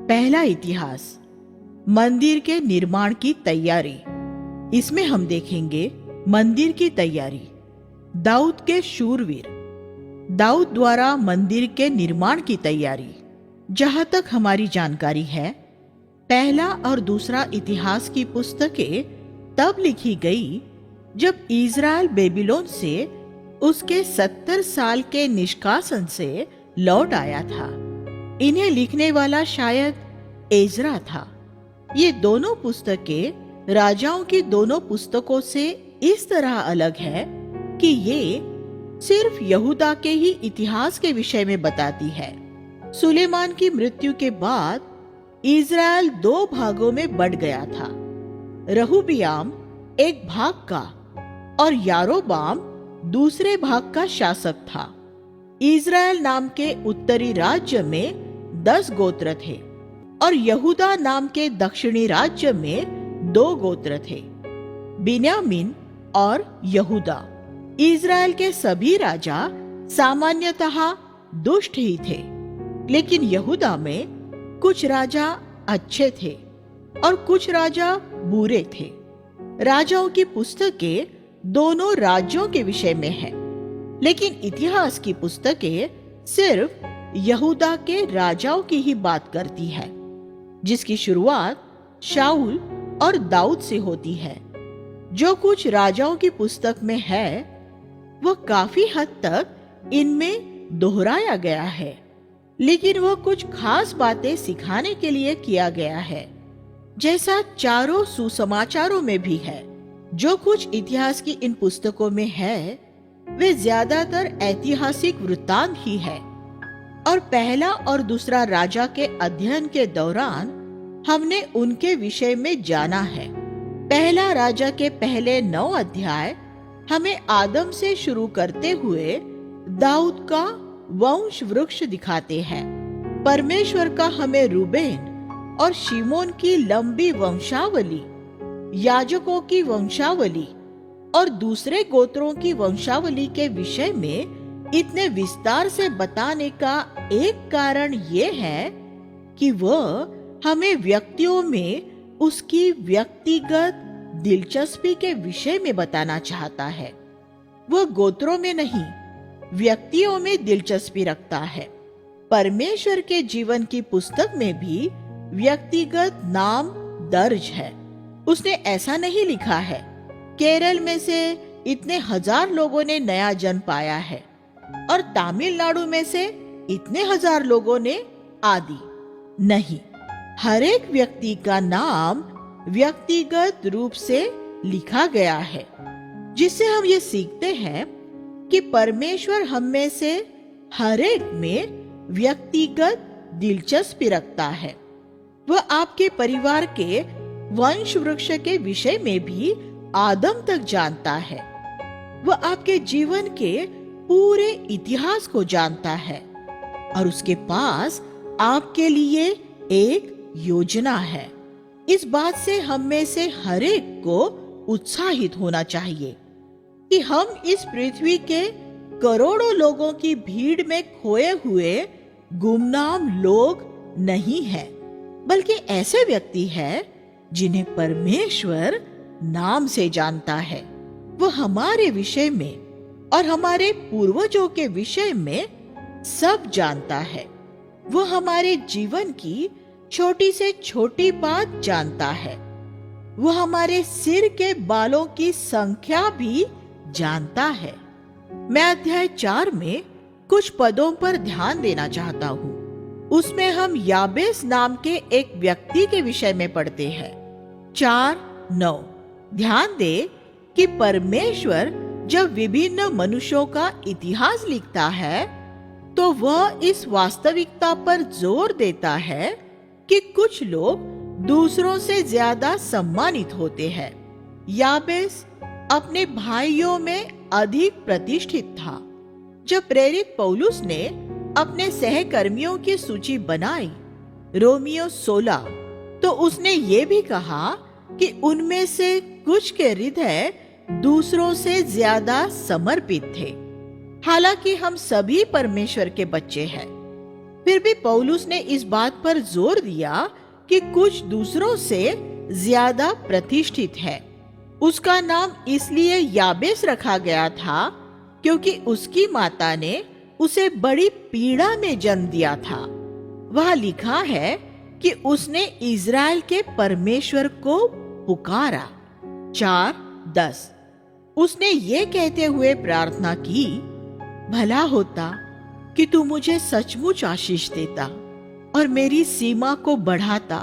पहला इतिहास, मंदिर के निर्माण की तैयारी। इसमें हम देखेंगे मंदिर की तैयारी। दाऊद के शूरवीर। दाऊद द्वारा मंदिर के निर्माण की तैयारी। जहां तक हमारी जानकारी है, पहला और दूसरा इतिहास की पुस्तकें तब लिखी गई जब इज़राइल बेबीलोन से उसके 70 साल के निष्कासन से लौट आया था। इन्हें लिखने वाला शायद एजरा था। ये दोनों पुस्तकें राजाओं की दोनों पुस्तकों से इस तरह अलग है कि ये सिर्फ यहूदा के ही इतिहास के विषय में बताती है। सुलेमान की मृत्यु के बाद इज़राइल 2 भागों में बंट गया था। रहूबियाम एक भाग का और यारोबाम दूसरे भाग का शासक था। इज़राइल नाम के उत्तरी राज्य में 10 गोत्र थे और यहूदा नाम के दक्षिणी राज्य में 2 गोत्र थे, बिन्यामीन और यहूदा। इज़राइल के सभी राजा सामान्यतः दुष्ट ही थे, लेकिन यहूदा में कुछ राजा अच्छे थे और कुछ राजा बुरे थे। राजाओं की पुस्तकें दोनों राज्यों के विषय में है, लेकिन इतिहास की पुस्तकें सिर्फ यहूदा के राजाओं की ही बात करती है, जिसकी शुरुआत शाऊल और दाऊद से होती है। जो कुछ राजाओं की पुस्तक में है वह काफी हद तक इनमें दोहराया गया है, लेकिन वह कुछ खास बातें सिखाने के लिए किया गया है, जैसा चारों सुसमाचारों में भी है। जो कुछ इतिहास की इन पुस्तकों में है वे ज्यादातर ऐतिहासिक वृत्तांत ही है, और पहला और दूसरा राजा के अध्ययन के दौरान हमने उनके विषय में जाना है। पहला राजा के पहले 9 अध्याय हमें आदम से शुरू करते हुए दाऊद का वंश वृक्ष दिखाते हैं। परमेश्वर का हमें रूबेन और शिमोन की लंबी वंशावली, याजकों की वंशावली और दूसरे गोत्रों की वंशावली के विषय में इतने विस्तार से बताने का एक कारण ये है कि वह हमें व्यक्तियों में उसकी व्यक्तिगत दिलचस्पी के विषय में बताना चाहता है। वह गोत्रों में नहीं, व्यक्तियों में दिलचस्पी रखता है। परमेश्वर के जीवन की पुस्तक में भी व्यक्तिगत नाम दर्ज है। उसने ऐसा नहीं लिखा है, केरल में से इतने 1000 लोगों ने नया जन्म पाया है और तमिलनाडु में से इतने 1000 लोगों ने आदि। नहीं, हर एक व्यक्ति का नाम व्यक्तिगत रूप से लिखा गया है, जिससे हम ये सीखते हैं कि परमेश्वर हम में से हर एक में व्यक्तिगत दिलचस्पी रखता है। वह आपके परिवार के वंश वृक्ष के विषय में भी आदम तक जानता है। वह आपके जीवन के पूरे इतिहास को जानता है और उसके पास आपके लिए एक योजना है। इस बात से हम में से हर एक को उत्साहित होना चाहिए कि हम इस पृथ्वी के करोड़ों लोगों की भीड़ में खोए हुए गुमनाम लोग नहीं हैं, बल्कि ऐसे व्यक्ति हैं जिन्हें परमेश्वर नाम से जानता है। वह हमारे विषय में और हमारे पूर्वजों के विषय में सब जानता है। वह हमारे जीवन की छोटी से छोटी बात जानता है। वह हमारे सिर के बालों की संख्या भी जानता है। मैं अध्याय 4 में कुछ पदों पर ध्यान देना चाहता हूँ। उसमें हम याबेस नाम के एक व्यक्ति के विषय में पढ़ते हैं। 4:9। ध्यान दे कि परमेश्वर जब विभिन्न मनुष्यों का इतिहास लिखता है तो वह इस वास्तविकता पर जोर देता है कि कुछ लोग दूसरों से ज्यादा सम्मानित होते हैं। याबेस अपने भाइयों में अधिक प्रतिष्ठित था। जब प्रेरित पौलुस ने अपने सहकर्मियों की सूची बनाई, रोमियो 16, तो उसने ये भी कहा कि उनमें से कुछ के हृदय दूसरों से ज्यादा समर्पित थे। हालांकि हम सभी परमेश्वर के बच्चे हैं, फिर भी पौलुस ने इस बात पर जोर दिया कि कुछ दूसरों से ज्यादा प्रतिष्ठित है। उसका नाम इसलिए याबेस रखा गया था क्योंकि उसकी माता ने उसे बड़ी पीड़ा में जन्म दिया था। वह लिखा है कि उसने इज़राइल के परमेश्वर को पुकारा। 4:10 उसने ये कहते हुए प्रार्थना की, भला होता कि तू मुझे सचमुच आशीष देता और मेरी सीमा को बढ़ाता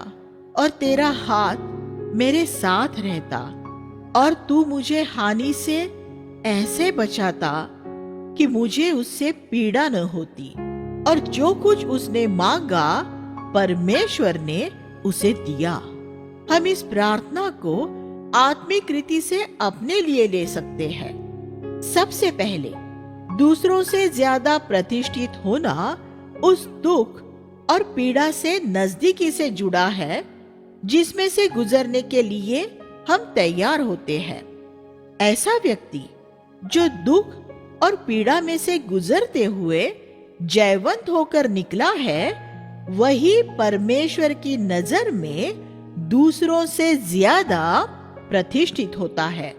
और तेरा हाथ मेरे साथ रहता और तू मुझे हानि से ऐसे बचाता कि मुझे उससे पीड़ा न होती। और जो कुछ उसने मांगा परमेश्वर ने उसे दिया। हम इस प्रार्थना को आत्मिक रीति से अपने लिए ले सकते हैं। सबसे पहले दूसरों से ज्यादा प्रतिष्ठित होना उस दुख और पीड़ा से नजदीकी से जुड़ा है जिसमें से गुजरने के लिए हम तैयार होते हैं। ऐसा व्यक्ति जो दुख और पीड़ा में से गुजरते हुए जयवंत होकर निकला है, वही परमेश्वर की नजर में दूसरों से ज्यादा प्रतिष्ठित होता है।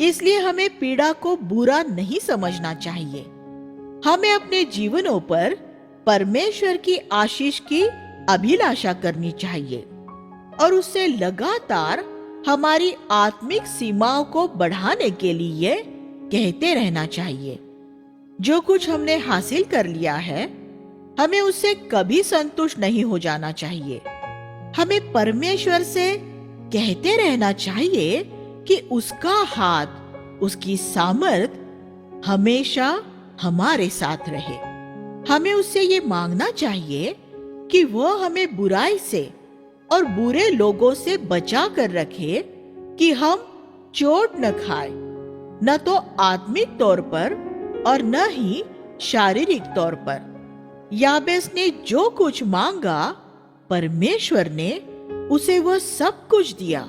इसलिए हमें पीड़ा को बुरा नहीं समझना चाहिए। हमें अपने जीवनों पर परमेश्वर की आशीष की अभिलाषा करनी चाहिए और उससे लगातार हमारी आत्मिक सीमाओं को बढ़ाने के लिए कहते रहना चाहिए। जो कुछ हमने हासिल कर लिया है, हमें उससे कभी संतुष्ट नहीं हो जाना चाहिए। हमें परमेश्वर से कहते रहना चाहिए कि उसका हाथ, उसकी सामर्थ हमेशा हमारे साथ रहे। हमें उससे ये मांगना चाहिए कि वह हमें बुराई से और बुरे लोगों से बचा कर रखे कि हम चोट न खाए, न तो आत्मिक तौर पर और न ही शारीरिक तौर पर। याबेस ने जो कुछ मांगा, परमेश्वर ने उसे वह सब कुछ दिया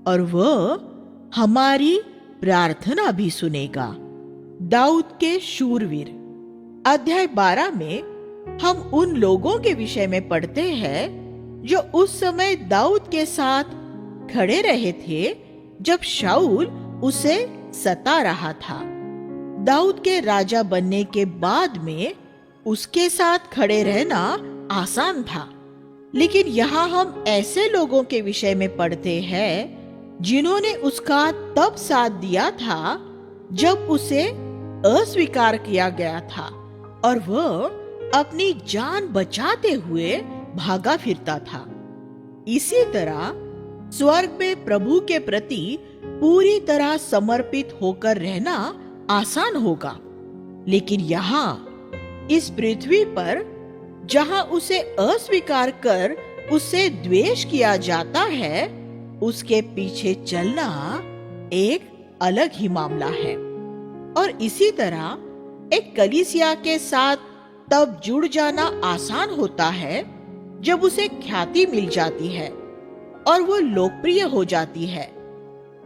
और वह हमारी प्रार्थना भी सुनेगा। दाऊद के शूरवीर। अध्याय 12 में हम उन लोगों के विषय में पढ़ते हैं जो उस समय दाऊद के साथ खड़े रहे थे जब शाऊल उसे सता रहा था। दाऊद के राजा बनने के बाद में उसके साथ खड़े रहना आसान था, लेकिन यहाँ हम ऐसे लोगों के विषय में पढ़ते हैं जिन्होंने उसका तब साथ दिया था जब उसे अस्वीकार किया गया था और वह अपनी जान बचाते हुए भागा फिरता था। इसी तरह स्वर्ग में प्रभु के प्रति पूरी तरह समर्पित होकर रहना आसान होगा, लेकिन यहाँ इस पृथ्वी पर जहाँ उसे अस्वीकार कर उससे द्वेष किया जाता है, उसके पीछे चलना एक अलग ही मामला है। और इसी तरह एक कलीसिया के साथ तब जुड़ जाना आसान होता है जब उसे ख्याति मिल जाती है और वो लोकप्रिय हो जाती है,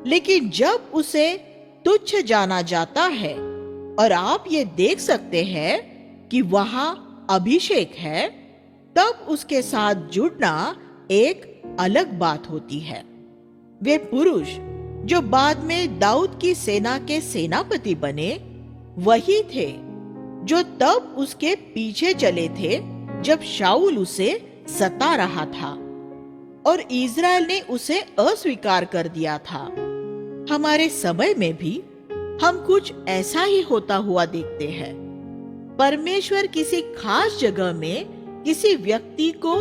लेकिन जब उसे तुच्छ जाना जाता है और आप ये देख सकते हैं कि वहां अभिषेक है, तब उसके साथ जुड़ना एक अलग बात होती है। वे पुरुष जो बाद में दाऊद की सेना के सेनापति बने, वही थे जो तब उसके पीछे चले थे जब शाऊल उसे सता रहा था और इज़राइल ने उसे अस्वीकार कर दिया था। हमारे समय में भी हम कुछ ऐसा ही होता हुआ देखते हैं। परमेश्वर किसी खास जगह में किसी व्यक्ति को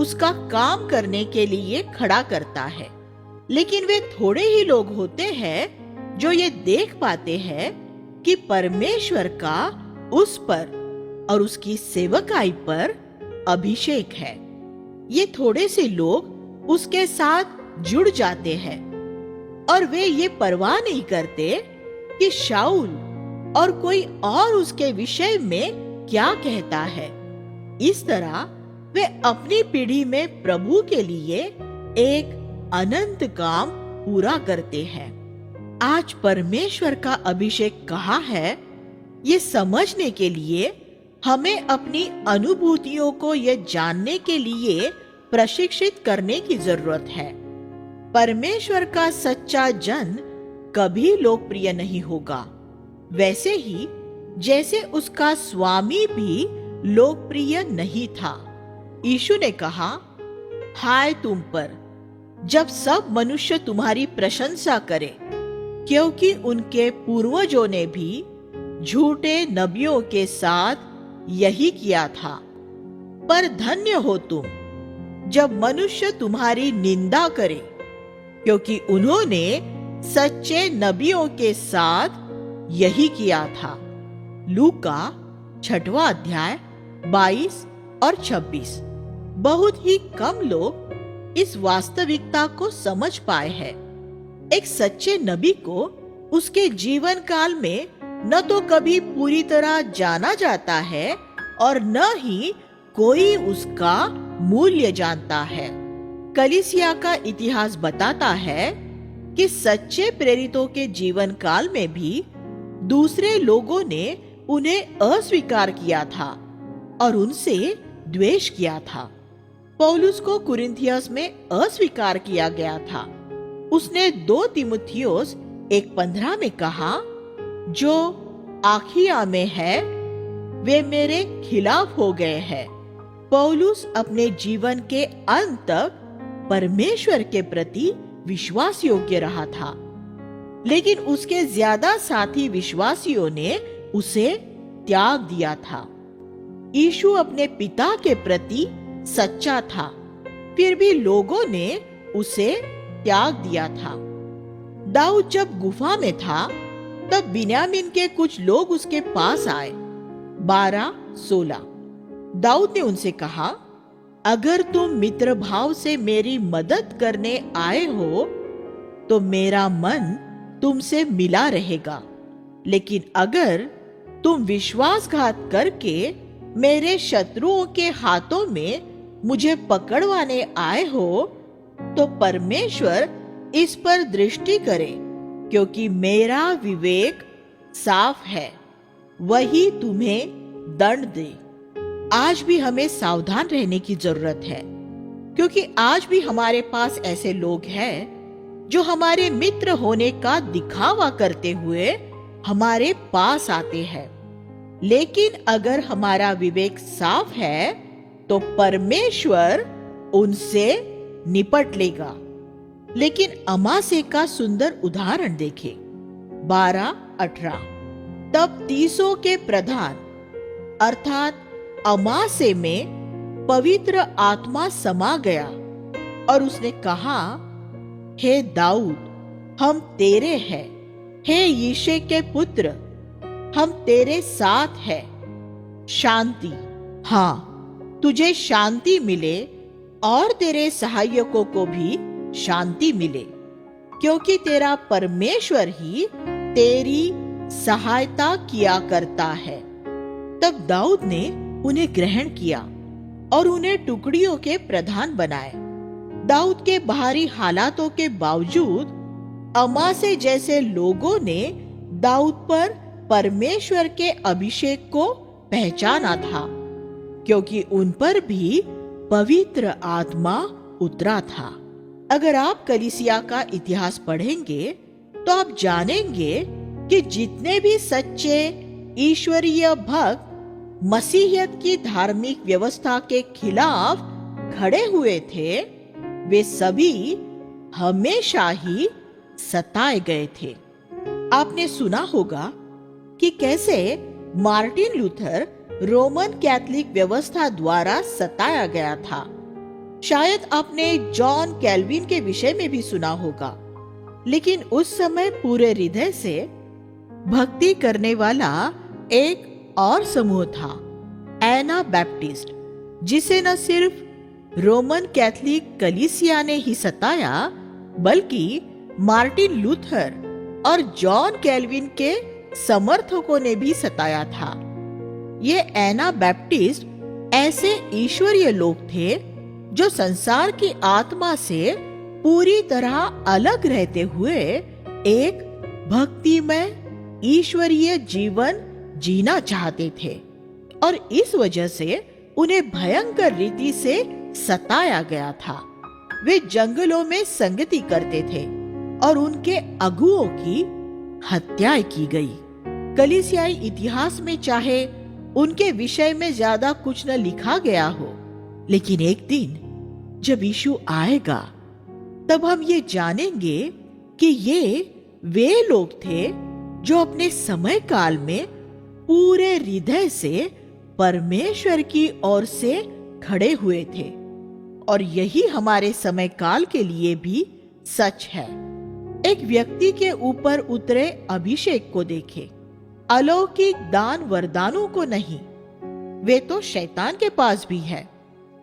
उसका काम करने के लिए खड़ा करता है, लेकिन वे थोड़े ही लोग होते हैं जो ये देख पाते हैं कि परमेश्वर का उस पर और उसकी सेवकाई पर अभिषेक है। ये थोड़े से लोग उसके साथ जुड़ जाते हैं और वे ये परवाह नहीं करते कि शाऊल और कोई और उसके विषय में क्या कहता है। इस तरह वे अपनी पीढ़ी में प्रभु के लिए एक अनंत काम पूरा करते हैं। आज परमेश्वर का अभिषेक कहाँ है, ये समझने के लिए हमें अपनी अनुभूतियों को यह जानने के लिए प्रशिक्षित करने की जरूरत है। परमेश्वर का सच्चा जन कभी लोकप्रिय नहीं होगा, वैसे ही जैसे उसका स्वामी भी लोकप्रिय नहीं था। यीशु ने कहा, हाय तुम पर, जब सब मनुष्य तुम्हारी प्रशंसा करें, क्योंकि उनके पूर्वजों ने भी झूठे नबियों के साथ यही किया था। पर धन्य हो तुम जब मनुष्य तुम्हारी निंदा करे, क्योंकि उन्होंने सच्चे नबियों के साथ यही किया था। लूका 6वां अध्याय 22 और 26। बहुत ही कम लोग इस वास्तविकता को समझ पाए हैं। एक सच्चे नबी को उसके जीवन काल में न तो कभी पूरी तरह जाना जाता है और न ही कोई उसका मूल्य जानता है। कलीसिया का इतिहास बताता है कि सच्चे प्रेरितों के जीवन काल में भी दूसरे लोगों ने उन्हें अस्वीकार किया था और उनसे द्वेष किया था। पौलुस को कुरिन्थियस में अस्वीकार किया गया था। उसने 2 तीमुथियुस 1:15 में कहा, जो आखिया में है वे मेरे खिलाफ हो गए हैं। पौलुस अपने जीवन के अंत तक परमेश्वर के प्रति विश्वास योग्य रहा था, लेकिन उसके ज्यादा साथी विश्वासियों ने उसे त्याग दिया था। यीशु अपने पिता के प्रति सच्चा था, फिर भी लोगों ने उसे त्याग दिया था। दाऊद जब गुफा में था तब बिन्यामीन के कुछ लोग उसके पास आए। 12:16। दाऊद ने उनसे कहा, अगर तुम मित्र भाव से मेरी मदद करने आए हो तो मेरा मन तुमसे मिला रहेगा, लेकिन अगर तुम विश्वासघात करके मेरे शत्रुओं के हाथों में मुझे पकड़वाने आए हो तो परमेश्वर इस पर दृष्टि करे, क्योंकि मेरा विवेक साफ है, वही तुम्हें दंड दे। आज भी हमें सावधान रहने की जरूरत है, क्योंकि आज भी हमारे पास ऐसे लोग हैं जो हमारे मित्र होने का दिखावा करते हुए हमारे पास आते हैं। लेकिन अगर हमारा विवेक साफ है तो परमेश्वर उनसे निपट लेगा। लेकिन अमासे का सुंदर उदाहरण देखें। 12:18। तब 30 के प्रधान अर्थात अमासे में पवित्र आत्मा समा गया और उसने कहा, हे दाऊद, हम तेरे हैं। हे यिशै के पुत्र, हम तेरे साथ हैं। शांति, हाँ, तुझे शांति मिले और तेरे सहायकों को भी शांति मिले, क्योंकि तेरा परमेश्वर ही तेरी सहायता किया करता है। तब दाऊद ने उन्हें ग्रहण किया और उन्हें टुकड़ियों के प्रधान बनाए। दाऊद के बाहरी हालातों के बावजूद अमासे जैसे लोगों ने दाऊद पर परमेश्वर के अभिषेक को पहचाना था, क्योंकि उन पर भी पवित्र आत्मा उतरा था। अगर आप कलीसिया का इतिहास पढ़ेंगे तो आप जानेंगे कि जितने भी सच्चे ईश्वरीय भक्त मसीहियत की धार्मिक व्यवस्था के खिलाफ खड़े हुए थे, वे सभी हमेशा ही सताए गए थे। आपने सुना होगा कि कैसे मार्टिन लूथर रोमन कैथोलिक व्यवस्था द्वारा सताया गया था। शायद आपने जॉन कैल्विन के विषय में भी सुना होगा, लेकिन उस समय पूरे हृदय से भक्ति करने वाला एक और समूह था, एना बैप्टिस्ट, जिसे न सिर्फ रोमन कैथोलिक कलीसिया ने ही सताया, बल्कि मार्टिन लूथर और जॉन कैल्विन के समर्थकों ने भी सताया था। ये एना बैप्टिस्ट ऐसे ईश्वरीय लोग थे जो संसार की आत्मा से पूरी तरह अलग रहते हुए एक भक्तिमय ईश्वरीय जीवन जीना चाहते थे और इस वजह से उन्हें भयंकर रीति से सताया गया था। वे जंगलों में संगति करते थे और उनके अगुओं की हत्या की गई। कलीसियाई इतिहास में चाहे उनके विषय में ज्यादा कुछ न लिखा गया हो, लेकिन एक दिन जब यीशु आएगा तब हम ये जानेंगे कि ये वे लोग थे जो अपने समय काल में पूरे हृदय से परमेश्वर की ओर से खड़े हुए थे। और यही हमारे समय काल के लिए भी सच है। एक व्यक्ति के ऊपर उतरे अभिषेक को देखे, अलौकिक दान वरदानों को नहीं, वे तो शैतान के पास भी है,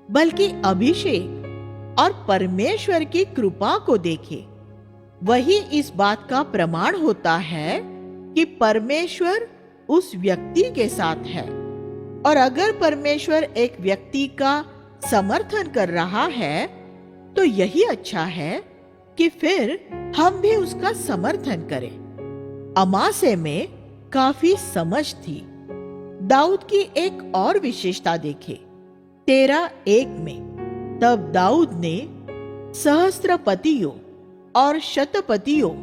बल्कि अभिषेक और परमेश्वर की कृपा को देखे। वही इस बात का प्रमाण होता है कि परमेश्वर उस व्यक्ति के साथ है। और अगर परमेश्वर एक व्यक्ति का समर्थन कर रहा है तो यही अच्छा है कि फिर हम भी उसका समर्थन करें। अमासे में काफी समझ थी। दाऊद की एक और विशेषता देखे 13:1 में, तब दाऊद ने सहस्त्रपतियों और शतपतियों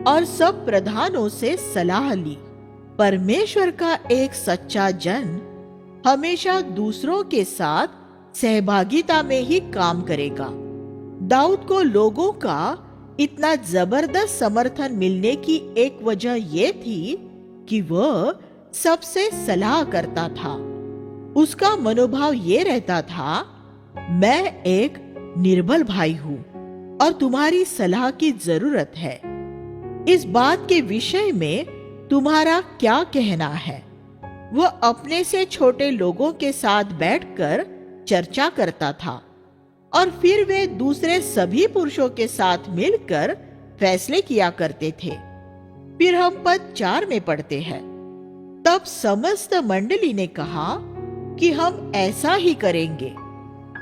और सब प्रधानों से सलाह ली। परमेश्वर का एक सच्चा जन हमेशा दूसरों के साथ सहभागिता में ही काम करेगा। दाऊद को लोगों का इतना जबरदस्त समर्थन मिलने की एक वजह यह थी कि वह सबसे सलाह करता था। उसका मनोभाव ये रहता था, मैं एक निर्बल भाई हूं और तुम्हारी सलाह की जरूरत है। इस बात के विषय में तुम्हारा क्या कहना है? वह अपने से छोटे लोगों के साथ बैठकर चर्चा करता था और फिर वे दूसरे सभी पुरुषों के साथ मिलकर फैसले किया करते थे। फिर हम पद 4 में पढ़ते हैं, तब समस्त मंडली ने कहा कि हम ऐसा ही करेंगे,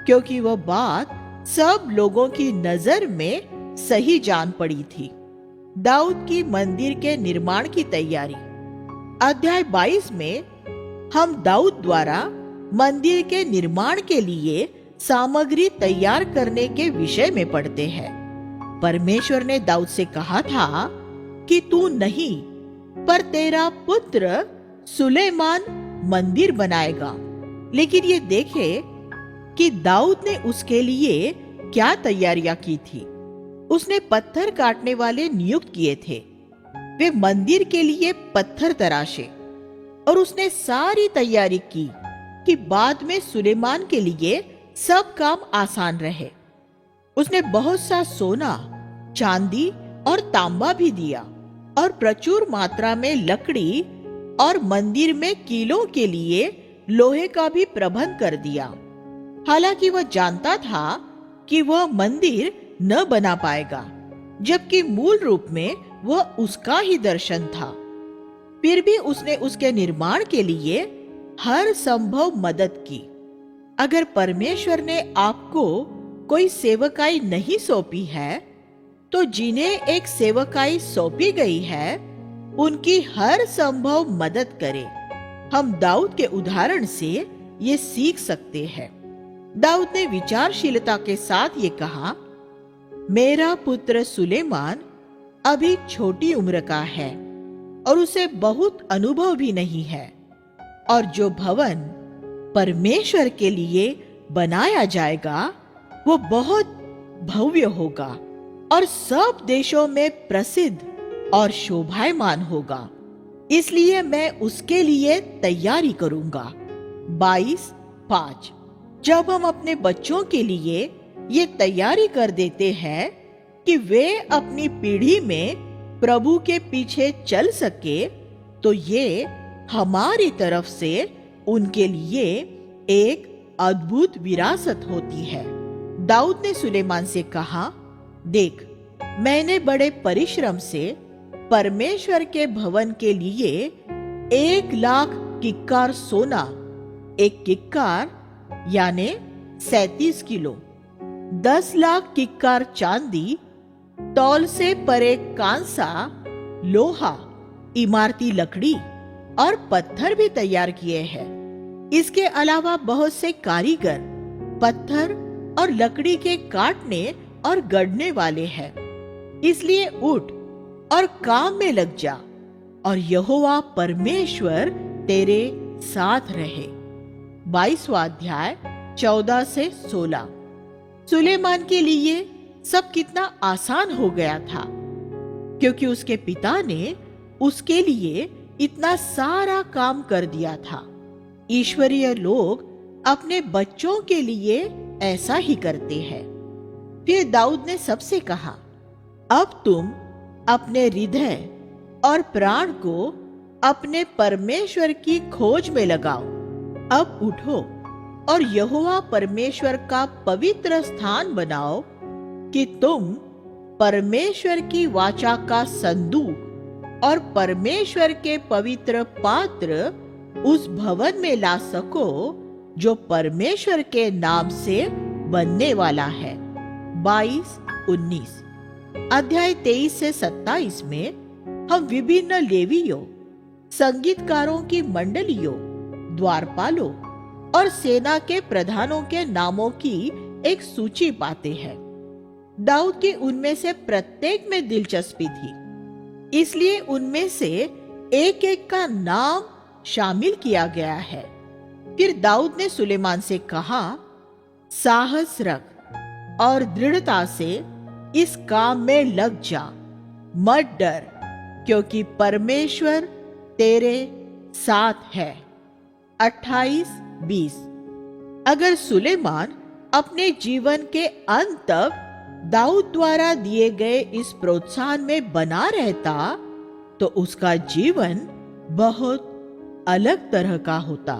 क्योंकि वह बात सब लोगों की नजर में सही जान पड़ी थी। दाऊद की मंदिर के निर्माण की तैयारी। अध्याय 22 में हम दाऊद द्वारा मंदिर के निर्माण के लिए सामग्री तैयार करने के विषय में पढ़ते हैं। परमेश्वर ने दाऊद से कहा था कि तू नहीं, पर तेरा पुत्र सुलेमान मंदिर बनाएगा। लेकिन ये देखे कि दाऊद ने उसके लिए क्या तैयारियां की थी। उसने पत्थर काटने वाले नियुक्त किए थे। वे मंदिर के लिए पत्थर तराशे और उसने सारी तैयारी की कि बाद में सुलेमान के लिए सब काम आसान रहे। उसने बहुत सा सोना, चांदी और तांबा भी दिया और प्रचुर मात्रा में लकड़ी और मंदिर में कीलों के लिए लोहे का भी प्रबंध कर दिया। हालांकि वह जानता था कि वह मंदिर न बना पाएगा, जबकि मूल रूप में वह उसका ही दर्शन था। फिर भी उसने उसके निर्माण के लिए हर संभव मदद की। अगर परमेश्वर ने आपको कोई सेवकाई नहीं सौंपी है, तो जिन्हें एक सेवकाई सौंपी गई है उनकी हर संभव मदद करें। हम दाऊद के उदाहरण से ये सीख सकते हैं। दाऊद ने विचारशीलता के साथ ये कहा, मेरा पुत्र सुलेमान अभी छोटी उम्र का है और उसे बहुत अनुभव भी नहीं है, और जो भवन परमेश्वर के लिए बनाया जाएगा वो बहुत भव्य होगा और सब देशों में प्रसिद्ध और शोभायमान होगा। इसलिए मैं उसके लिए तैयारी करूंगा। 22:5। जब हम अपने बच्चों के लिए ये तैयारी कर देते हैं कि वे अपनी पीढ़ी में प्रभु के पीछे चल सके, तो ये हमारी तरफ से उनके लिए एक अद्भुत विरासत होती है। दाऊद ने सुलेमान से कहा, देख, मैंने बड़े परिश्रम से परमेश्वर के भवन के लिए 1,00,000 किक्कार सोना, एक किक्कार यानी 37 किलो, 10,00,000 किक्कार चांदी, तौल से परे कांसा, लोहा, इमारती लकड़ी और पत्थर भी तैयार किए हैं। इसके अलावा बहुत से कारीगर पत्थर और लकड़ी के काटने और गढ़ने वाले हैं। इसलिए उठ और काम में लग जा और यहोवा परमेश्वर तेरे साथ रहे। 22वां अध्याय 14 से 16। सुलेमान के लिए सब कितना आसान हो गया था, क्योंकि उसके पिता ने उसके लिए इतना सारा काम कर दिया था। ईश्वरीय लोग अपने बच्चों के लिए ऐसा ही करते हैं। फिर दाऊद ने सबसे कहा, अब तुम अपने हृदय और प्राण को अपने परमेश्वर की खोज में लगाओ। अब उठो और यहोवा परमेश्वर का पवित्र स्थान बनाओ कि तुम परमेश्वर की वाचा का संदूक और परमेश्वर के पवित्र पात्र उस भवन में ला सको जो परमेश्वर के नाम से बनने वाला है। 22-19 अध्याय 23 से 27 में हम विभिन्न लेवियों, संगीतकारों की मंडलियों, द्वारपालों और सेना के प्रधानों के नामों की एक सूची पाते हैं। दाऊद की उनमें से प्रत्येक में दिलचस्पी थी, इसलिए उनमें से एक एक का नाम शामिल किया गया है। फिर दाऊद ने सुलेमान से कहा, साहस रख और दृढ़ता से इस काम में लग जा, मत डर, क्योंकि परमेश्वर तेरे साथ है। 28-20 अगर सुलेमान अपने जीवन के अंत तक दाऊद द्वारा दिए गए इस प्रोत्साहन में बना रहता तो उसका जीवन बहुत अलग तरह का होता।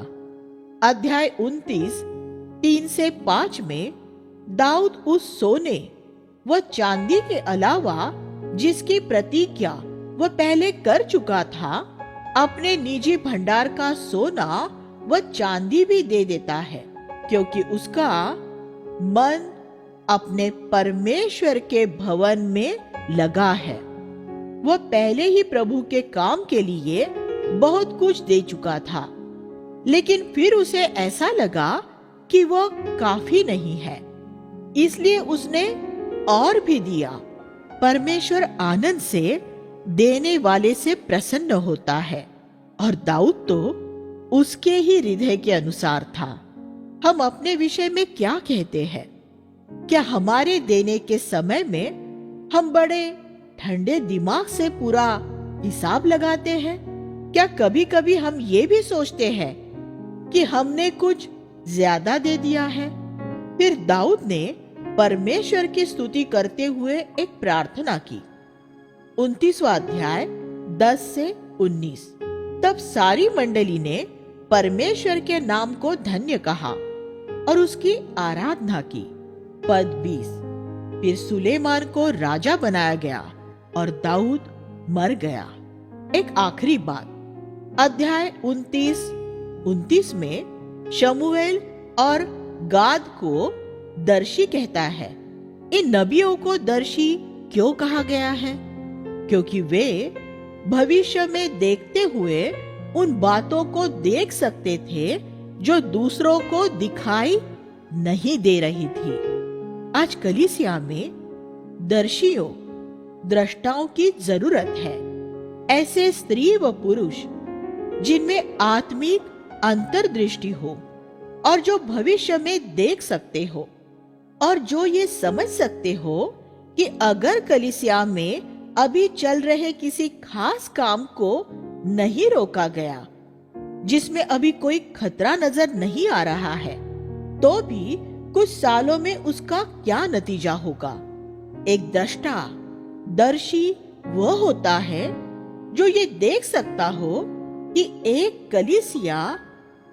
अध्याय 29 3 से 5 में दाऊद उस सोने व चांदी के अलावा जिसकी प्रतिज्ञा वह पहले कर चुका था, अपने निजी भंडार का सोना व चांदी भी दे देता है, क्योंकि उसका मन अपने परमेश्वर के भवन में लगा है। वह पहले ही प्रभु के काम के लिए बहुत कुछ दे चुका था, लेकिन फिर उसे ऐसा लगा कि वह काफी नहीं है, इसलिए उसने और भी दिया। परमेश्वर आनंद से देने वाले से प्रसन्न होता है, और दाऊद तो उसके ही हृदय के अनुसार था। हम अपने विषय में क्या कहते हैं? क्या हमारे देने के समय में हम बड़े ठंडे दिमाग से पूरा हिसाब लगाते हैं? क्या कभी कभी हम ये भी सोचते हैं कि हमने कुछ ज्यादा दे दिया है? फिर दाऊद ने परमेश्वर की स्तुति करते हुए एक प्रार्थना की। 29वां अध्याय 10 से 19 तब सारी मंडली ने परमेश्वर के नाम को धन्य कहा और उसकी आराधना की। पद 20 फिर सुलेमान को राजा बनाया गया और दाऊद मर गया। एक आखिरी बात, अध्याय 29 में शमूएल और गाद को दर्शी कहता है। इन नबियों को दर्शी क्यों कहा गया है? क्योंकि वे भविष्य में देखते हुए उन बातों को देख सकते थे जो दूसरों को दिखाई नहीं दे रही थी। आज कलीसिया में दर्शियों, दृष्टाओं की जरूरत है। ऐसे स्त्री व पुरुष जिनमें आत्मिक अंतर्दृष्टि हो और जो भविष्य में देख सकते हो और जो ये समझ सकते हो कि अगर कलीसिया में अभी चल रहे किसी खास काम को नहीं रोका गया, जिसमें अभी कोई खतरा नजर नहीं आ रहा है, तो भी कुछ सालों में उसका क्या नतीजा होगा। एक दृष्टा, दर्शी वह होता है जो ये देख सकता हो कि एक कलीसिया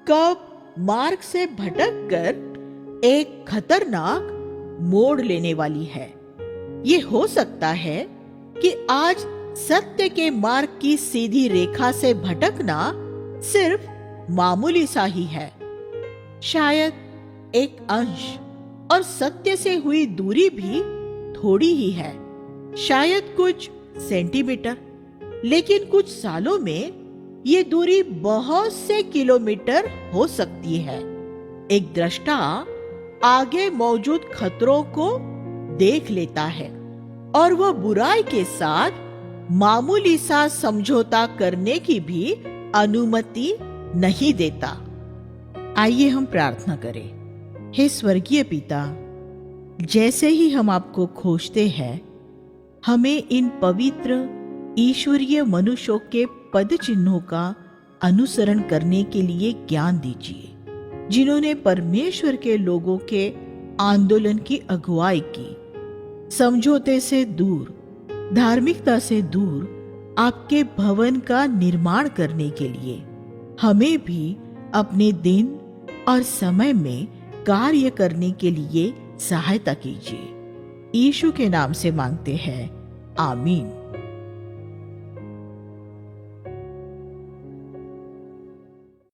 कब मार्ग से भटककर एक खतरनाक मोड़ लेने वाली है। ये हो सकता है कि आज सत्य के मार्ग की सीधी रेखा से भटकना सिर्फ मामूली सा ही है, शायद एक अंश, और सत्य से हुई दूरी भी थोड़ी ही है, शायद कुछ सेंटीमीटर, लेकिन कुछ सालों में ये दूरी बहुत से किलोमीटर हो सकती है। एक दृष्टा आगे मौजूद खतरों को देख लेता है और वह बुराई के साथ मामूली सा समझौता करने की भी अनुमति नहीं देता। आइए हम प्रार्थना करें। हे स्वर्गीय पिता, जैसे ही हम आपको खोजते हैं, हमें इन पवित्र ईश्वरीय मनुष्यों के पद चिन्हों का अनुसरण करने के लिए ज्ञान दीजिए, जिन्होंने परमेश्वर के लोगों के आंदोलन की अगुवाई की। समझौते से दूर, धार्मिकता से दूर आपके भवन का निर्माण करने के लिए हमें भी अपने दिन और समय में कार्य करने के लिए सहायता कीजिए। यीशु के नाम से मांगते हैं, आमीन।